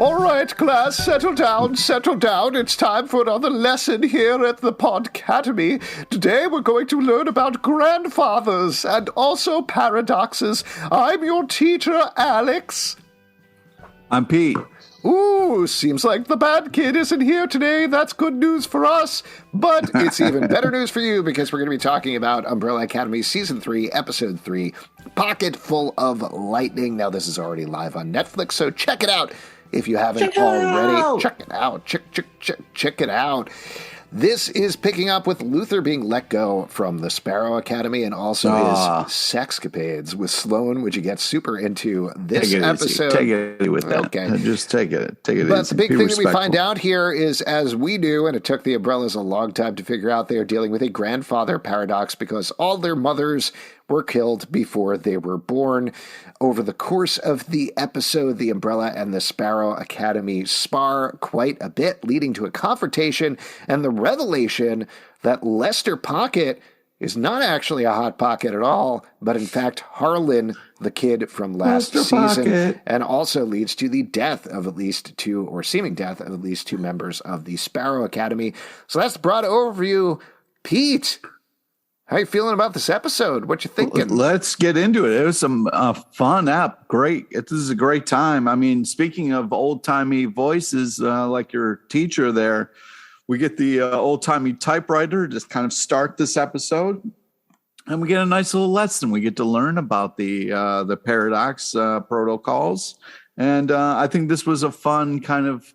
All right, class, settle down, settle down. It's time for another lesson here at the Pod Academy. Today we're going to learn about grandfathers and also paradoxes. I'm your teacher, Alex. I'm Pete. Ooh, seems like the bad kid isn't here today. That's good news for us. But it's even better news for you because we're going to be talking about Umbrella Academy Season 3, Episode 3, Pocket Full of Lightning. Now, this is already live on Netflix, so check it out if you haven't already. Check it out. Check it out. This is picking up with Luther being let go from the Sparrow Academy and also his sexcapades with Sloane, which you get super into this episode. Take it easy with that. Okay. Just take it easy. But the big thing that we find out here is, as we do, and it took the Umbrellas a long time to figure out, they are dealing with a grandfather paradox because all their mothers were killed before they were born. Over the course of the episode, the Umbrella and the Sparrow Academy spar quite a bit, leading to a confrontation and the revelation that Lester Pocket is not actually a Hot Pocket at all, but in fact Harlan, the kid from last season, and also leads to the death of at least two, or seeming death of at least two members of the Sparrow Academy. So that's the broad overview. Pete, how you feeling about this episode? What you thinking? Let's get into it. It was some fun app. Great. This is a great time. I mean, speaking of old-timey voices, like your teacher there, we get the old-timey typewriter to kind of start this episode. And we get a nice little lesson. We get to learn about the paradox protocols. And I think this was a fun kind of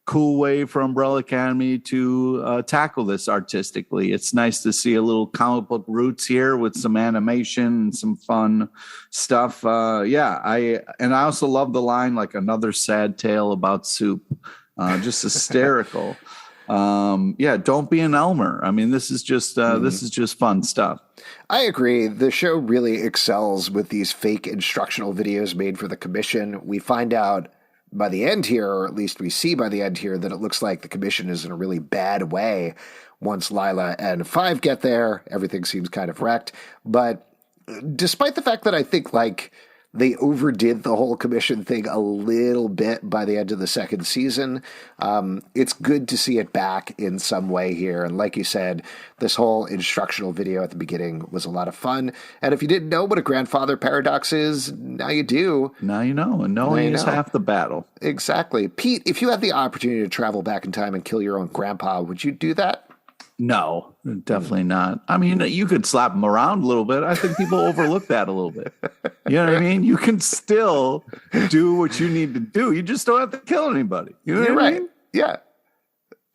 cool way for Umbrella Academy to tackle this artistically. It's nice to see a little comic book roots here with some animation and some fun stuff. I also love the line, like, another sad tale about soup. Just hysterical. Don't be an Elmer. I mean, this is just fun stuff. I agree. The show really excels with these fake instructional videos made for the commission. We find out by the end here, or at least we see by the end here, that it looks like the commission is in a really bad way. Once Lila and Five get there, everything seems kind of wrecked. But despite the fact that I think, like, they overdid the whole commission thing a little bit by the end of the second season, it's good to see it back in some way here. And like you said, this whole instructional video at the beginning was a lot of fun. And if you didn't know what a grandfather paradox is, now you do. Now you know. And knowing is half the battle. Exactly. Pete, if you had the opportunity to travel back in time and kill your own grandpa, would you do that? No, definitely not. I mean, you could slap him around a little bit. I think people overlook that a little bit. You know what I mean? You can still do what you need to do. You just don't have to kill anybody. You know what I mean? Yeah.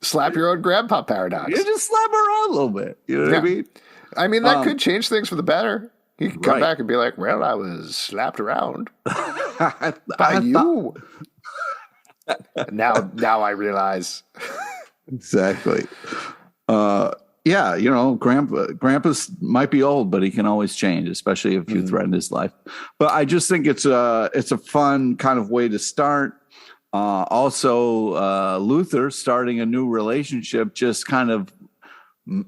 Slap your own grandpa paradox. You just slap around a little bit. You know what I mean? I mean, that could change things for the better. You could come back and be like, well, I was slapped around by you. Now I realize. Exactly. Grandpa might be old, but he can always change, especially if you threaten his life. But I just think it's a fun kind of way to start. Luther starting a new relationship, just kind of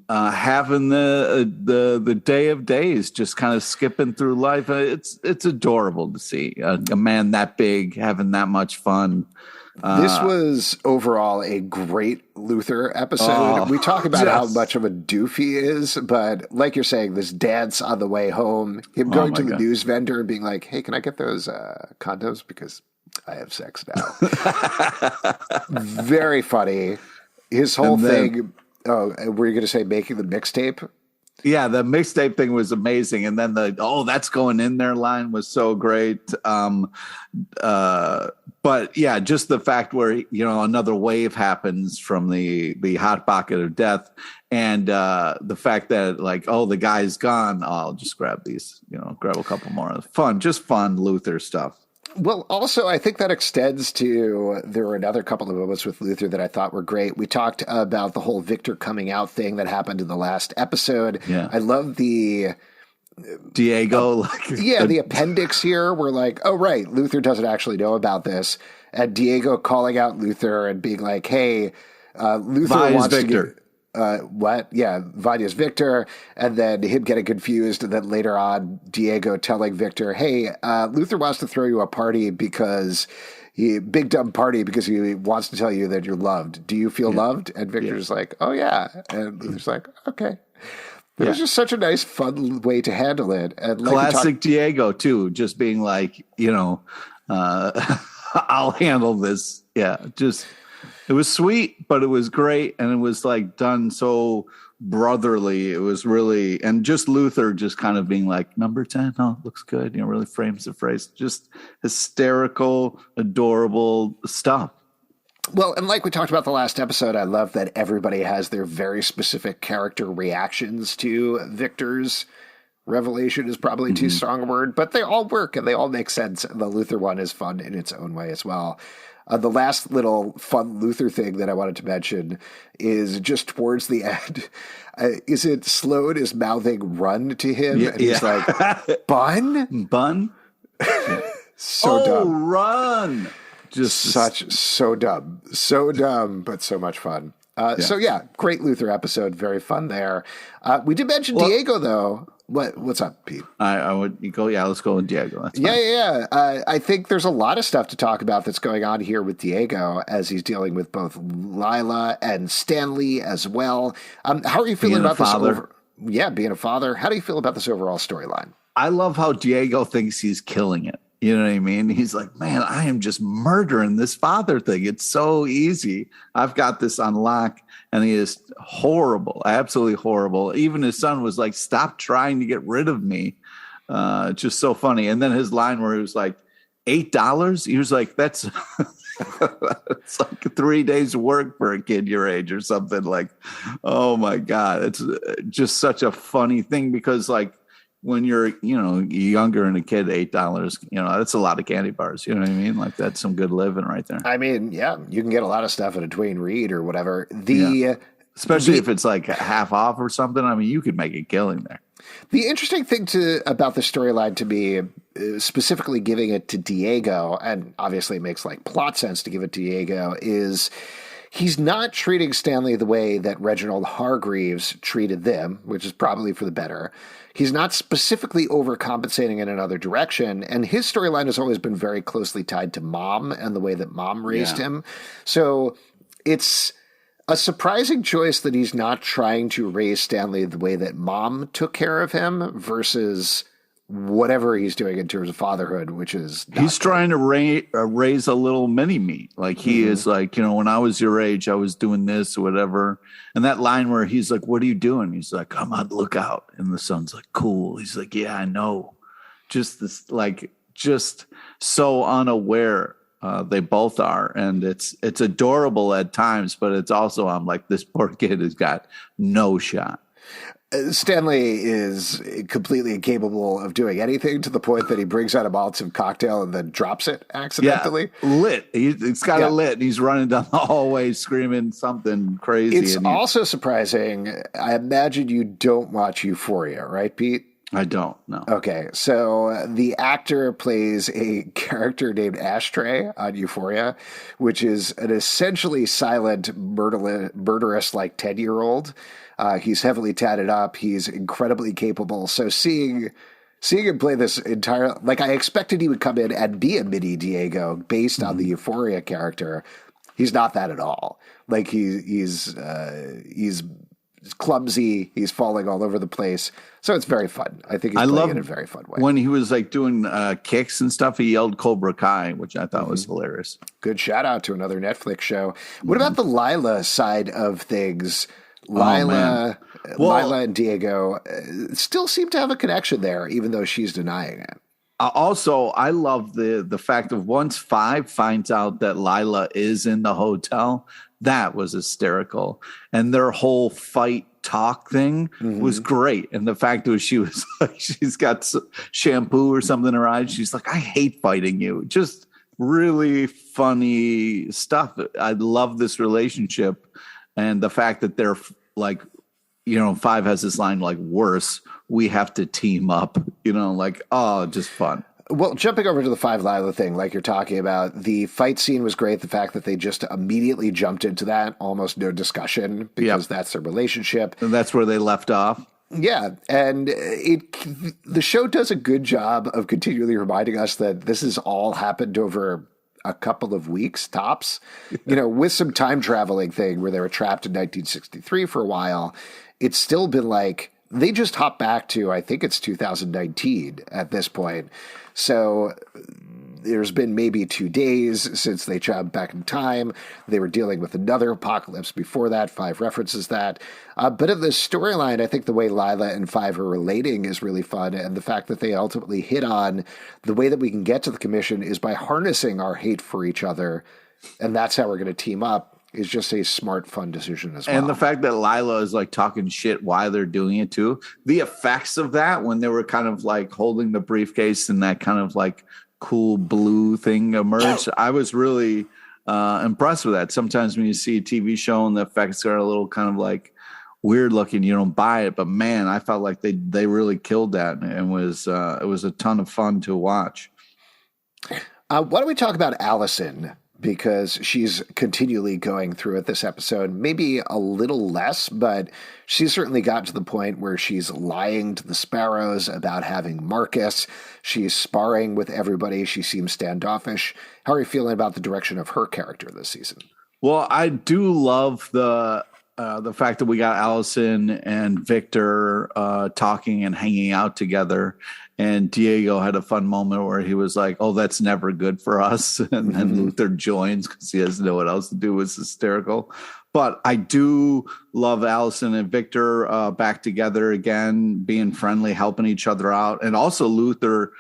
having the day of days, just kind of skipping through life. It's adorable to see a man that big having that much fun. This was overall a great Luther episode. We talk about how much of a doof he is, but like you're saying, this dance on the way home, him going to the news vendor and being like, hey, can I get those condoms? Because I have sex now. Very funny. His whole thing. Oh, were you going to say making the mixtape? Yeah, the mixtape thing was amazing. And then that's going in there line was so great. But yeah, just the fact where, another wave happens from the hot pocket of death. And the fact that, like, the guy's gone. I'll just grab these, grab a couple more. Fun Luther stuff. Well, also, I think that extends to, there were another couple of moments with Luther that I thought were great. We talked about the whole Viktor coming out thing that happened in the last episode. Yeah. I love the Diego. The appendix here. We're like, oh, right, Luther doesn't actually know about this. And Diego calling out Luther and being like, hey, Luther wants Victor. What? Yeah, Vanya's Victor, and then him getting confused, and then later on, Diego telling Victor, hey, Luther wants to throw you a party because big dumb party because he wants to tell you that you're loved. Do you feel loved? And Victor's like, oh yeah. And Luther's like, okay. It was just such a nice, fun way to handle it. And like classic Diego too, just being like, I'll handle this. Yeah, just it was sweet, but it was great, and it was like done so brotherly. It was really, and just Luther just kind of being like, number 10, oh, looks good. Really frames the phrase. Just hysterical, adorable stuff. Well, and like we talked about the last episode, I love that everybody has their very specific character reactions to Victor's revelation is probably too strong a word, but they all work and they all make sense. And the Luther one is fun in its own way as well. The last little fun Luther thing that I wanted to mention is just towards the end. Is it Sloan is mouthing run to him? And he's like, bun? Bun? So dumb. Run. So dumb, but so much fun. So yeah, great Luther episode. Very fun there. We did mention Diego though. What's up, Pete? I would go. Yeah, let's go with Diego. That's fine. I think there's a lot of stuff to talk about that's going on here with Diego as he's dealing with both Lila and Stanley as well. How are you feeling about this? Being a father. How do you feel about this overall storyline? I love how Diego thinks he's killing it. You know what I mean? He's like, man, I am just murdering this father thing. It's so easy. I've got this on lock. And he is horrible, absolutely horrible. Even his son was like, stop trying to get rid of me. Just so funny. And then his line where he was like, $8? He was like, that's it's like 3 days of work for a kid your age or something. Like, oh my God. It's just such a funny thing because like, when you're, younger and a kid, $8, that's a lot of candy bars. You know what I mean? Like that's some good living right there. I mean, yeah, you can get a lot of stuff at a Duane Reade or whatever. Especially if it's like half off or something. I mean, you could make a killing there. The interesting thing about the storyline to me, specifically giving it to Diego, and obviously it makes like plot sense to give it to Diego, is he's not treating Stanley the way that Reginald Hargreeves treated them, which is probably for the better. He's not specifically overcompensating in another direction, and his storyline has always been very closely tied to Mom and the way that Mom raised him. So it's a surprising choice that he's not trying to raise Stanley the way that Mom took care of him versus whatever he's doing in terms of fatherhood, which is he's trying to raise a little mini me. Like he is like, when I was your age, I was doing this or whatever. And that line where he's like, what are you doing? He's like, I'm on lookout. And the son's like, cool. He's like, yeah, I know. Just this, like, just so unaware. They both are. And it's adorable at times, but it's also, I'm like, this poor kid has got no shot. Stanley is completely incapable of doing anything to the point that he brings out a Molotov cocktail and then drops it accidentally. Yeah, lit. It's got a lit, and he's running down the hallway screaming something crazy. It's also surprising. I imagine you don't watch Euphoria, right, Pete? I don't, no. Okay, so the actor plays a character named Ashtray on Euphoria, which is an essentially silent, murderous, like 10-year-old. He's heavily tatted up. He's incredibly capable. So seeing him play this entire, like I expected he would come in and be a mini Diego based on the Euphoria character. He's not that at all. Like he's clumsy. He's falling all over the place. So it's very fun. I think he's playing in a very fun way. When he was like doing kicks and stuff, he yelled Cobra Kai, which I thought was hilarious. Good shout out to another Netflix show. What about the Lila side of things? Lila and Diego still seem to have a connection there, even though she's denying it. Also, I love the fact of once Five finds out that Lila is in the hotel, that was hysterical. And their whole fight talk thing was great. And the fact that she was like, she's got shampoo or something in her eyes. She's like, I hate fighting you. Just really funny stuff. I love this relationship. And the fact that they're like, Five has this line like, worse, we have to team up, like, oh, just fun. Well, jumping over to the Five Lila thing, like you're talking about, the fight scene was great. The fact that they just immediately jumped into that, almost no discussion, because that's their relationship. And that's where they left off. Yeah, and the show does a good job of continually reminding us that this has all happened over a couple of weeks tops, you know, with some time traveling thing where they were trapped in 1963 for a while. It's still been like, they just hopped back to, I think it's 2019 at this point. So there's been maybe 2 days since they jumped back in time. They were dealing with another apocalypse before that. Five references that. But of the storyline, I think the way Lila and Five are relating is really fun. And the fact that they ultimately hit on the way that we can get to the commission is by harnessing our hate for each other. And that's how we're going to team up. Is just a smart, fun decision as well. And the fact that Lila is like talking shit while they're doing it too. The effects of that when they were kind of like holding the briefcase and that kind of like cool blue thing emerged. I was really impressed with that. Sometimes when you see a TV show and the effects are a little kind of like weird looking, you don't buy it. But man, I felt like they really killed that, and it was a ton of fun to watch. Why don't we talk about Allison? Because she's continually going through it this episode, maybe a little less, but she's certainly got to the point where she's lying to the Sparrows about having Marcus. She's sparring with everybody. She seems standoffish. How are you feeling about the direction of her character this season? Well, I do love the fact that we got Allison and Viktor talking and hanging out together. And Diego had a fun moment where he was like, "Oh, that's never good for us." And then Luther joins because he doesn't know what else to do. It's hysterical. But I do love Allison and Viktor back together again, being friendly, helping each other out. And also Luther,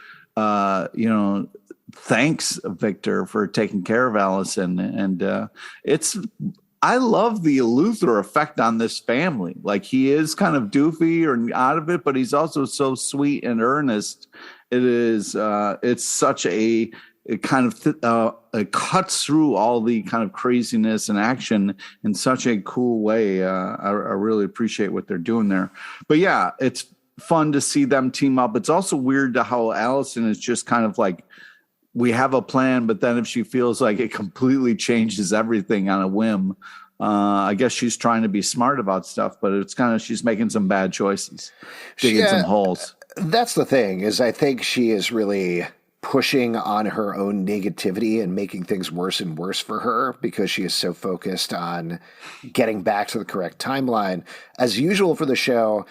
thanks Viktor for taking care of Allison. And I love the Luther effect on this family. Like, he is kind of doofy or out of it, but he's also so sweet and earnest. It's such it kind of it cuts through all the kind of craziness and action in such a cool way. I really appreciate what they're doing there. But yeah, it's fun to see them team up. It's also weird to how Allison is just kind of like, we have a plan, but then if she feels like it completely changes everything on a whim, I guess she's trying to be smart about stuff, but it's kind of, she's making some bad choices, digging some holes. That's the thing, is I think she is really pushing on her own negativity and making things worse and worse for her because she is so focused on getting back to the correct timeline. As usual for the show,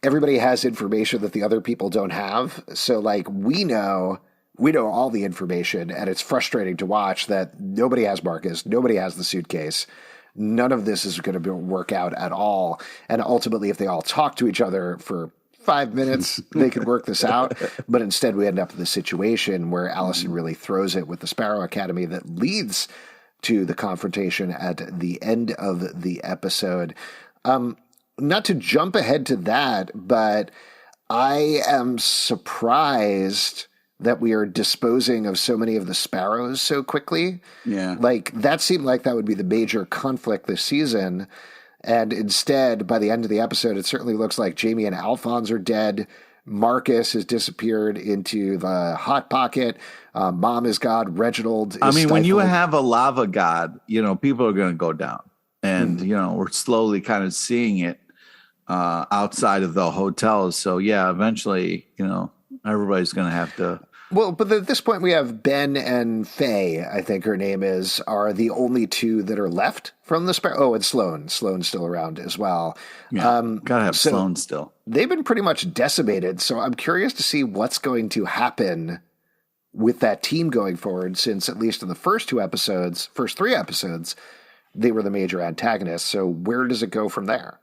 everybody has information that the other people don't have. So like, we know all the information, and it's frustrating to watch that nobody has Marcus, nobody has the suitcase. None of this is going to work out at all. And ultimately, if they all talk to each other for 5 minutes, they could work this out. But instead, we end up in a situation where Allison really throws it with the Sparrow Academy that leads to the confrontation at the end of the episode. Not to jump ahead to that, but I am surprised that we are disposing of so many of the Sparrows so quickly. Yeah. Like, that seemed like that would be the major conflict this season. And instead, by the end of the episode, it certainly looks like Jamie and Alphonse are dead. Marcus has disappeared into the Hot Pocket. Mom is God. Reginald is stifled. When you have a lava god, people are going to go down. And, we're slowly kind of seeing it outside of the hotels. So, yeah, eventually, everybody's going to have to. Well, but at this point, we have Ben and Faye, I think her name is, are the only two that are left from the Sparrow. Oh, and Sloane. Sloane's still around as well. Yeah, gotta have Sloane still. They've been pretty much decimated, so I'm curious to see what's going to happen with that team going forward, since at least in the first 3 episodes, they were the major antagonists. So where does it go from there?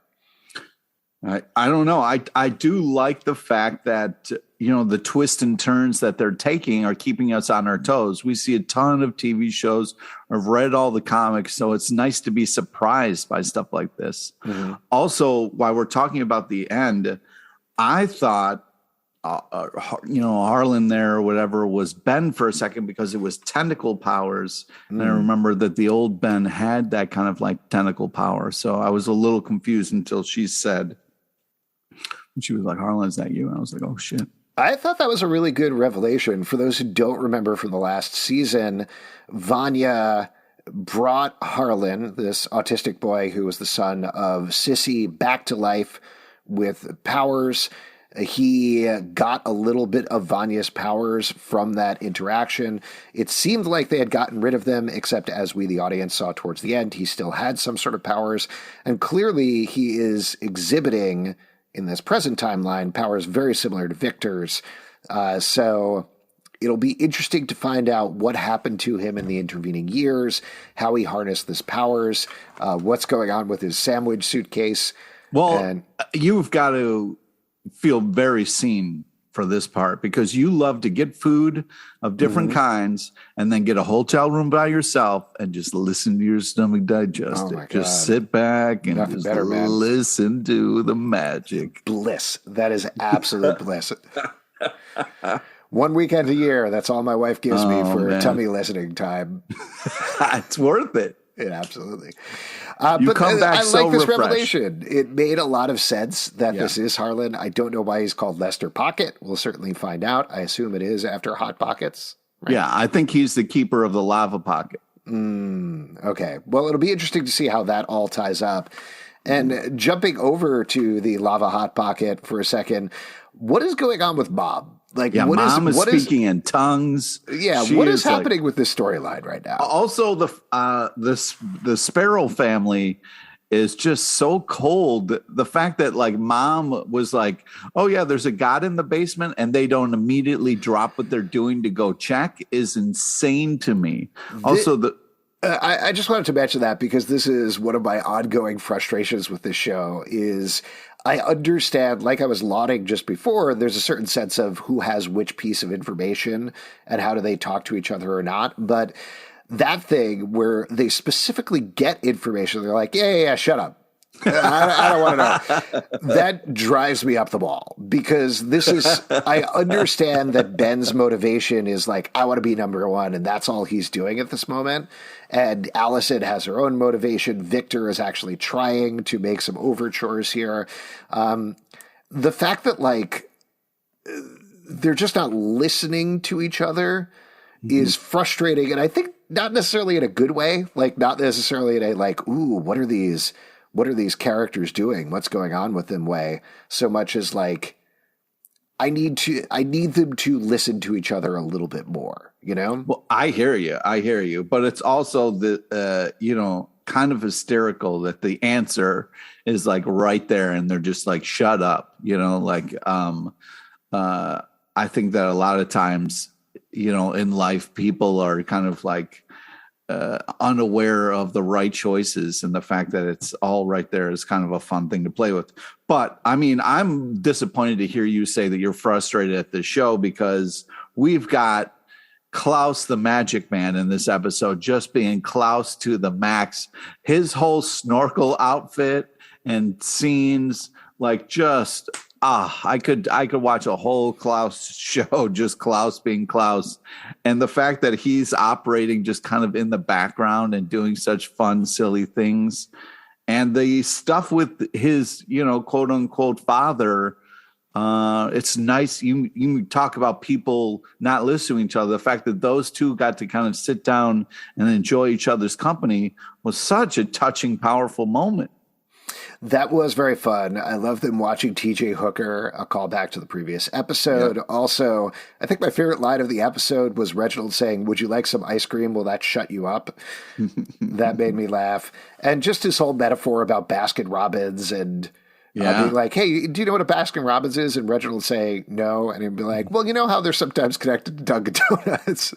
I don't know. I do like the fact that, the twists and turns that they're taking are keeping us on our toes. We see a ton of TV shows. I've read all the comics, so it's nice to be surprised by stuff like this. Mm-hmm. Also, while we're talking about the end, I thought, Harlan there or whatever was Ben for a second because it was tentacle powers. And I remember that the old Ben had that kind of like tentacle power. So I was a little confused until she said, she was like, "Harlan, is that you?" And I was like, "Oh shit." I thought that was a really good revelation. For those who don't remember from the last season, Vanya brought Harlan, this autistic boy who was the son of Sissy, back to life with powers. He got a little bit of Vanya's powers from that interaction. It seemed like they had gotten rid of them, except as we, the audience, saw towards the end, he still had some sort of powers. And clearly he is exhibiting, in this present timeline, powers very similar to Viktor's. So it'll be interesting to find out what happened to him in the intervening years, how he harnessed his powers, what's going on with his sandwich suitcase. Well, you've got to feel very seen for this part because you love to get food of different kinds and then get a hotel room by yourself and just listen to your stomach digest it. Just sit back and just listen to the magic. Bliss. That is absolute bliss. 1 weekend a year. That's all my wife gives me for tummy listening time. It's worth it. Yeah, absolutely. You come back so like this refreshed. revelation. It made a lot of sense that this is Harlan. I don't know why he's called Lester Pocket. We'll certainly find out. I assume it is after Hot Pockets. Right? Yeah, I think he's the keeper of the lava pocket. Okay. Well, it'll be interesting to see how that all ties up. And jumping over to the lava Hot Pocket for a second, what is going on with Bob? Like, Mom is speaking in tongues. Yeah, what is happening with this storyline right now? Also, the Sparrow family is just so cold. The fact that like Mom was like, "Oh yeah, there's a god in the basement," and they don't immediately drop what they're doing to go check is insane to me. I just wanted to mention that because this is one of my ongoing frustrations with this show is I understand, like I was lauding just before, there's a certain sense of who has which piece of information and how do they talk to each other or not. But that thing where they specifically get information, they're like, yeah, shut up. I don't want to know. That drives me up the wall because I understand that Ben's motivation is like, I want to be number one, and that's all he's doing at this moment. And Allison has her own motivation. Viktor is actually trying to make some overtures here. The fact that like they're just not listening to each other is frustrating, and I think not necessarily in a good way, like not necessarily in a like, ooh, what are these characters doing? What's going on with them way? So much as like, I need them to listen to each other a little bit more, you know? Well, I hear you. But it's also kind of hysterical that the answer is like right there and they're just like, shut up, like, I think that a lot of times, in life, people are kind of like, unaware of the right choices, and the fact that it's all right there is kind of a fun thing to play with. But I mean, I'm disappointed to hear you say that you're frustrated at the show because we've got Klaus the Magic Man in this episode just being Klaus to the max. His whole snorkel outfit and scenes, like just I could watch a whole Klaus show, just Klaus being Klaus. And the fact that he's operating just kind of in the background and doing such fun, silly things. And the stuff with his, quote unquote father, it's nice. You talk about people not listening to each other. The fact that those two got to kind of sit down and enjoy each other's company was such a touching, powerful moment. That was very fun. I love them watching TJ Hooker, a callback to the previous episode. Yep. Also, I think my favorite line of the episode was Reginald saying, "Would you like some ice cream? Will that shut you up?" That made me laugh. And just his whole metaphor about Baskin Robbins and being like, "Hey, do you know what a Baskin Robbins is?" And Reginald saying, "No." And he'd be like, "Well, you know how they're sometimes connected to Dunkin' Donuts."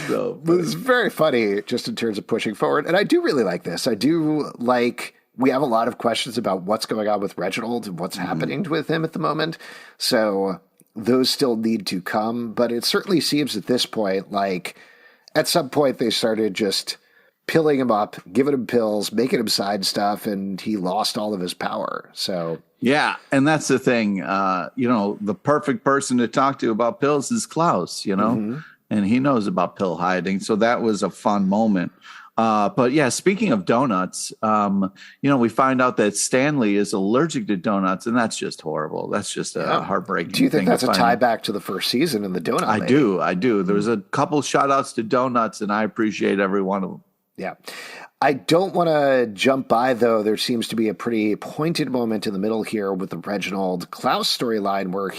So it was very funny just in terms of pushing forward. And I do really like this. I do like... We have a lot of questions about what's going on with Reginald and what's happening with him at the moment. So those still need to come. But it certainly seems at this point, like at some point they started just pilling him up, giving him pills, making him sign stuff, and he lost all of his power. So yeah, and that's the thing. The perfect person to talk to about pills is Klaus, and he knows about pill hiding. So that was a fun moment. But yeah, speaking of donuts, we find out that Stanley is allergic to donuts, and that's just horrible. That's just a heartbreaking thing. Do you think that's a tie back to the first season in the donut? I do. There was a couple shout outs to donuts, and I appreciate every one of them. Yeah. I don't want to jump by, though. There seems to be a pretty pointed moment in the middle here with the Reginald Klaus storyline where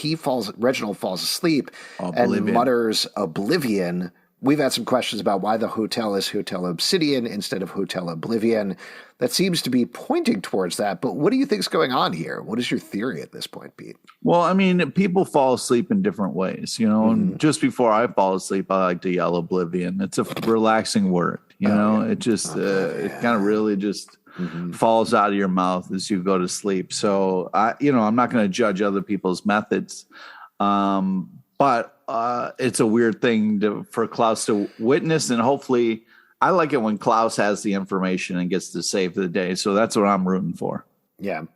Reginald falls asleep and mutters oblivion. We've had some questions about why the hotel is Hotel Obsidian instead of Hotel Oblivion. That seems to be pointing towards that. But what do you think's going on here? What is your theory at this point, Pete? Well, I mean, people fall asleep in different ways, And just before I fall asleep, I like to yell oblivion. It's a relaxing word, It just, it kind of really just falls out of your mouth as you go to sleep. So, I'm not going to judge other people's methods. But it's a weird thing for Klaus to witness, and hopefully I like it when Klaus has the information and gets to save the day. So that's what I'm rooting for. Yeah.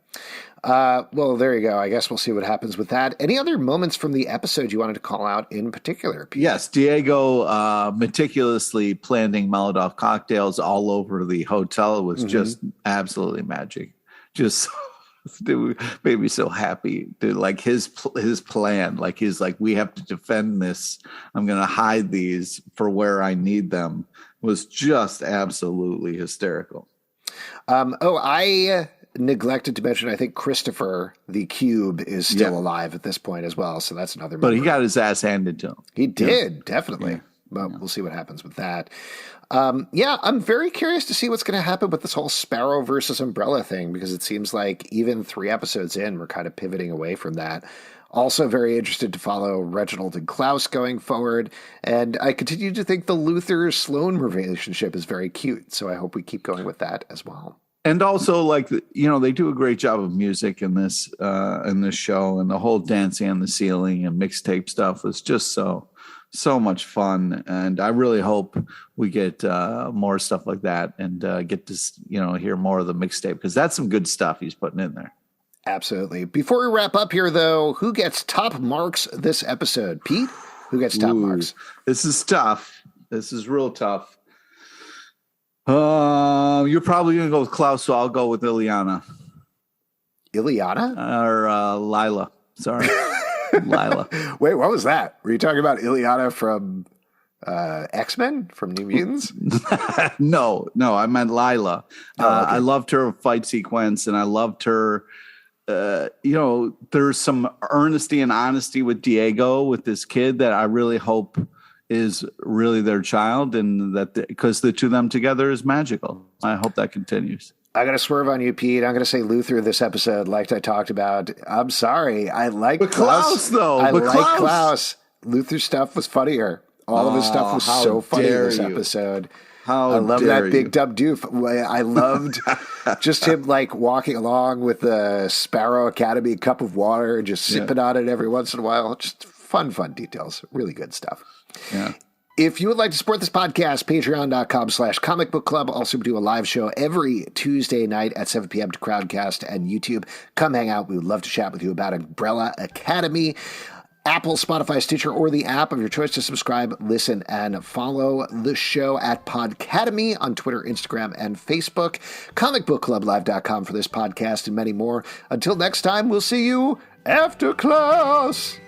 Well, there you go. I guess we'll see what happens with that. Any other moments from the episode you wanted to call out in particular, Pete? Yes, Diego meticulously planting molotov cocktails all over the hotel. It was just absolutely magic. Just it made me so happy. Dude, like his plan, like he's like, we have to defend this. I'm going to hide these for where I need them. Was just absolutely hysterical. I neglected to mention, I think Christopher the Cube is still alive at this point as well. So that's another. But he got his ass handed to him. He did, definitely. Yeah. But we'll see what happens with that. I'm very curious to see what's going to happen with this whole Sparrow versus Umbrella thing, because it seems like even 3 episodes in, we're kind of pivoting away from that. Also very interested to follow Reginald and Klaus going forward. And I continue to think the Luther-Sloan relationship is very cute. So I hope we keep going with that as well. And also, like, they do a great job of music in this show, and the whole dancing on the ceiling and mixtape stuff was just so much fun. And I really hope we get more stuff like that and get to, hear more of the mixtape, because that's some good stuff he's putting in there. Absolutely. Before we wrap up here, though, who gets top marks this episode? Pete, who gets top marks? This is tough. This is real tough. You're probably going to go with Klaus, so I'll go with Ileana. Ileana? Or Lila. Sorry. Lila. Wait, what was that? Were you talking about Ileana from X-Men, from New Mutants? No, I meant Lila. Okay. I loved her fight sequence, and I loved her. There's some earnesty and honesty with Diego, with this kid, that I really hope is really their child, and that because the two of them together is magical. I hope that continues. I'm going to swerve on you, Pete. I'm going to say Luther this episode, like I talked about. I'm sorry. I like Klaus, though. I like Klaus. Luther's stuff was funnier. All of his stuff was so funny in this episode. I love that big dumb doof. I loved just him like walking along with the Sparrow Academy cup of water and just sipping on it every once in a while. Just fun details. Really good stuff. Yeah. If you would like to support this podcast, patreon.com/comicbookclub. Also, we do a live show every Tuesday night at 7 p.m. to Crowdcast and YouTube. Come hang out. We would love to chat with you about Umbrella Academy. Apple, Spotify, Stitcher, or the app of your choice to subscribe, listen, and follow the show at Podcademy on Twitter, Instagram, and Facebook. comicbookclublive.com for this podcast and many more. Until next time, we'll see you after class.